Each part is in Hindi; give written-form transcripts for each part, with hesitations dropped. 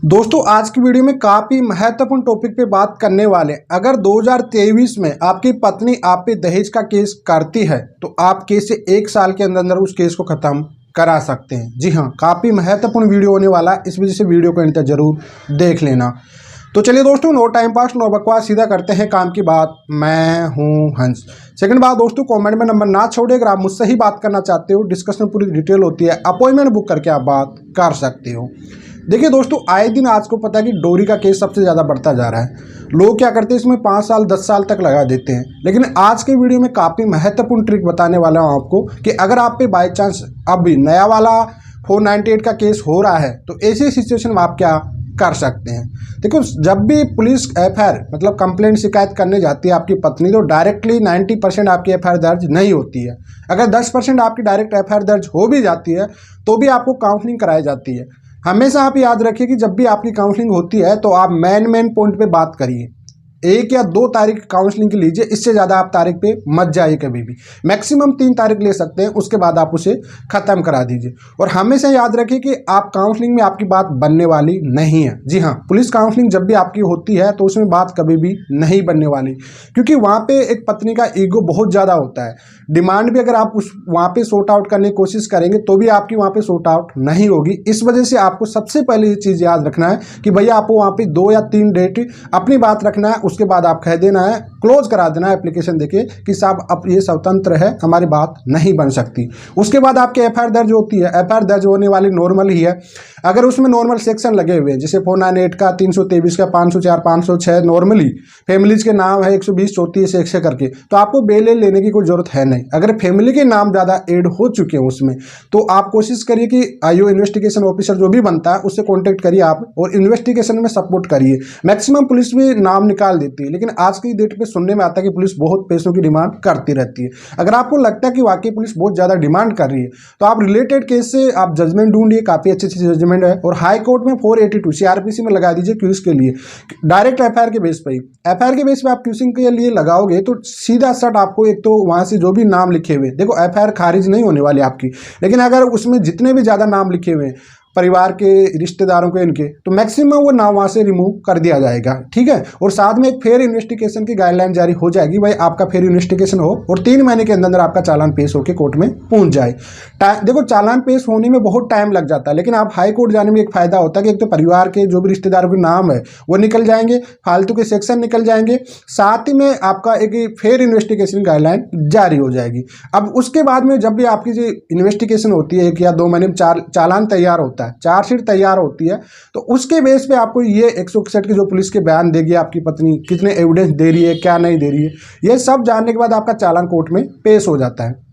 दोस्तों आज की वीडियो में काफ़ी महत्वपूर्ण टॉपिक पे बात करने वाले। अगर 2023 में आपकी पत्नी आप पे दहेज का केस करती है तो आप केस से 1 साल के अंदर अंदर उस केस को ख़त्म करा सकते हैं। जी हाँ, काफ़ी महत्वपूर्ण वीडियो होने वाला है, इस वजह से वीडियो को अंत तक जरूर देख लेना। तो चलिए दोस्तों, नो टाइम पास नो बकवास, सीधा करते हैं काम की बात। मैं हूं हंस। सेकंड बात दोस्तों, कमेंट में नंबर ना छोड़े। अगर आप मुझसे ही बात करना चाहते हो, डिस्कशन पूरी डिटेल होती है, अपॉइंटमेंट बुक करके आप बात कर सकते हो। देखिए दोस्तों, आए दिन आज को पता है कि डोरी का केस सबसे ज़्यादा बढ़ता जा रहा है। लोग क्या करते हैं, इसमें 5 साल 10 साल तक लगा देते हैं। लेकिन आज के वीडियो में काफ़ी महत्वपूर्ण ट्रिक बताने वाला हूँ आपको कि अगर आप पे बाई चांस अब भी नया वाला 498 का केस हो रहा है तो ऐसी सिचुएशन में आप क्या कर सकते हैं। देखो, जब भी पुलिस FIR मतलब कंप्लेंट शिकायत करने जाती है आपकी पत्नी, तो डायरेक्टली 90% आपकी FIR दर्ज नहीं होती है। अगर 10% आपकी डायरेक्ट FIR दर्ज हो भी जाती है तो भी आपको काउंसलिंग कराई जाती है। हमेशा आप याद रखिए कि जब भी आपकी काउंसलिंग होती है तो आप मेन पॉइंट पे बात करिए। 1 या 2 तारीख काउंसलिंग की लीजिए, इससे ज़्यादा आप तारीख पे मत जाइए कभी भी। मैक्सिमम 3 तारीख ले सकते हैं, उसके बाद आप उसे ख़त्म करा दीजिए। और हमेशा याद रखिए कि आप काउंसलिंग में आपकी बात बनने वाली नहीं है। जी हाँ, पुलिस काउंसलिंग जब भी आपकी होती है तो उसमें बात कभी भी नहीं बनने वाली, क्योंकि वहाँ पे एक पत्नी का ईगो बहुत ज़्यादा होता है। डिमांड भी अगर आप उस वहाँ पे सॉर्ट आउट करने की कोशिश करेंगे तो भी आपकी वहाँ पे सॉर्ट आउट नहीं होगी। इस वजह से आपको सबसे पहले ये चीज़ याद रखना है कि भैया आपको वहाँ पे 2 या 3 डेट अपनी बात रखना है, उसके बाद आप कह देना है, क्लोज करा देना है एप्लीकेशन देके कि साहब अब ये स्वतंत्र है, हमारी बात नहीं बन सकती। उसके बाद आपकी FIR दर्ज होती है। FIR दर्ज होने वाली नॉर्मल ही है। अगर उसमें नॉर्मल सेक्शन लगे हुए हैं, जैसे 498 का, 323 का, 504, 506 नॉर्मली फैमिलीज के नाम है, 120 34 100 करके, तो आपको बेल लेने की कोई जरूरत है नहीं। अगर फैमिली के नाम ज़्यादा ऐड हो चुके हैं उसमें, तो आप कोशिश करिए कि IO इन्वेस्टिगेशन ऑफिसर जो भी बनता है उससे कॉन्टेक्ट करिए आप, और इन्वेस्टिगेशन में सपोर्ट करिए। मैक्सिमम पुलिस भी नाम निकाल देती है, लेकिन आज की डेट पे सुनने में आता है कि पुलिस बहुत पैसों की डिमांड करती रहती है। अगर आपको लगता है कि वाकई पुलिस बहुत ज़्यादा डिमांड कर रही है तो आप रिलेटेड केस से आप जजमेंट ढूंढिए। काफ़ी अच्छी जजमेंट है, और हाई कोर्ट में 482 CRPC में लगा दीजिए क्यूज के लिए। डायरेक्ट FIR के बेस पर ही, FIR के बेस पे आप क्यूसिंग के लिए लगाओगे तो सीधा सट आपको एक तो वहाँ से जो भी नाम लिखे हुए, देखो FIR खारिज नहीं होने वाली आपकी, लेकिन अगर उसमें जितने भी ज़्यादा नाम लिखे हुए हैं परिवार के, रिश्तेदारों के, इनके, तो मैक्सिमम वो नाम वहाँ से रिमूव कर दिया जाएगा। ठीक है, और साथ में एक फेयर इन्वेस्टिगेशन की गाइडलाइन जारी हो जाएगी, भाई आपका फेयर इन्वेस्टिगेशन हो और 3 महीने के अंदर आपका चालान पेश होकर कोर्ट में पहुंच जाए। देखो, चालान पेश होने में बहुत टाइम लग जाता है, लेकिन आप हाई कोर्ट जाने में एक फायदा होता है कि एक तो परिवार के जो भी रिश्तेदारों के नाम है वो निकल जाएंगे, फालतू के सेक्शन निकल जाएंगे, साथ ही में आपका एक फेयर इन्वेस्टिगेशन गाइडलाइन जारी हो जाएगी। अब उसके बाद में जब भी आपकी जो इन्वेस्टिगेशन होती है 1 या 2 महीने में चालान तैयार होता है, चार्जशीट तैयार होती है, तो उसके बेस पे आपको ये 161 की जो पुलिस के बयान देगी आपकी पत्नी, कितने एविडेंस दे रही है, क्या नहीं दे रही है, ये सब जानने के बाद आपका चालान कोर्ट में पेश हो जाता है।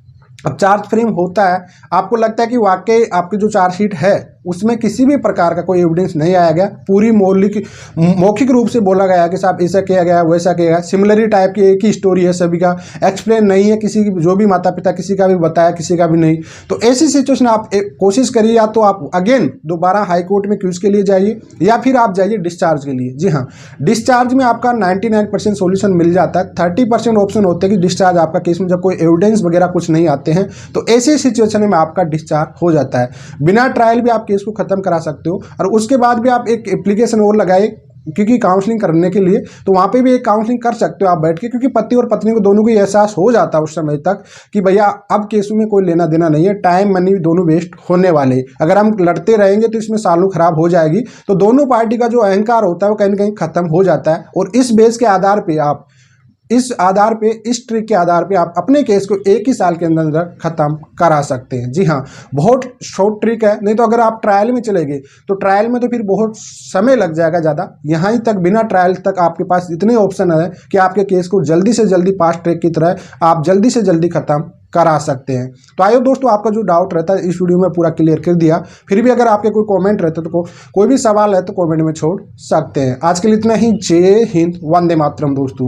अब चार्ज फ्रेम होता है, आपको लगता है कि वाकई आपकी जो चार्जशीट है उसमें किसी भी प्रकार का कोई एविडेंस नहीं आया गया, पूरी मौखिक रूप से बोला गया कि साहब ऐसा किया गया, वैसा किया गया, सिमिलरी टाइप की एक ही स्टोरी है, सभी का एक्सप्लेन नहीं है, किसी की जो भी माता पिता किसी का भी बताया, किसी का भी नहीं, तो ऐसी सिचुएशन आप कोशिश करिए, या तो आप अगेन दोबारा हाई कोर्ट में क्यूज के लिए जाइए, या फिर आप जाइए डिस्चार्ज के लिए। जी हाँ, डिस्चार्ज में आपका 99% सोल्यूशन मिल जाता है। 30% ऑप्शन होते हैं कि डिस्चार्ज आपका केस में जब कोई एविडेंस वगैरह कुछ नहीं आते हैं, तो ऐसी सिचुएशन में आपका डिस्चार्ज हो जाता है। बिना ट्रायल भी आप केस को खत्म करा सकते हो, और उसके बाद भी आप एक एप्लीकेशन और लगाए क्योंकि काउंसलिंग करने के लिए, तो वहाँ पे भी एक काउंसलिंग कर सकते हो आप बैठ के, क्योंकि पति और पत्नी को दोनों को एहसास हो जाता है उस समय तक कि भैया अब केसों में कोई लेना देना नहीं है, टाइम मनी दोनों वेस्ट होने वाले। अगर हम लड़ते रहेंगे तो इसमें सालों खराब हो जाएगी। तो दोनों पार्टी का जो अहंकार होता है वो कहीं ना कहीं खत्म हो जाता है, और इस बेस के आधार पर आप इस ट्रिक के आधार पे आप अपने केस को 1 ही साल के अंदर अंदर खत्म करा सकते हैं। जी हाँ, बहुत शॉर्ट ट्रिक है, नहीं तो अगर आप ट्रायल में चले गए तो ट्रायल में तो फिर बहुत समय लग जाएगा ज़्यादा। यहाँ ही तक बिना ट्रायल तक आपके पास इतने ऑप्शन है कि आपके केस को जल्दी से जल्दी फास्ट ट्रैक की तरह आप जल्दी से जल्दी खत्म करा सकते हैं। तो आइए दोस्तों, आपका जो डाउट रहता है इस वीडियो में पूरा क्लियर कर दिया। फिर भी अगर आपके कोई कमेंट रहते तो कोई भी सवाल है तो कमेंट में छोड़ सकते हैं। आज के लिए इतना ही। जय हिंद, वंदे मातरम दोस्तों।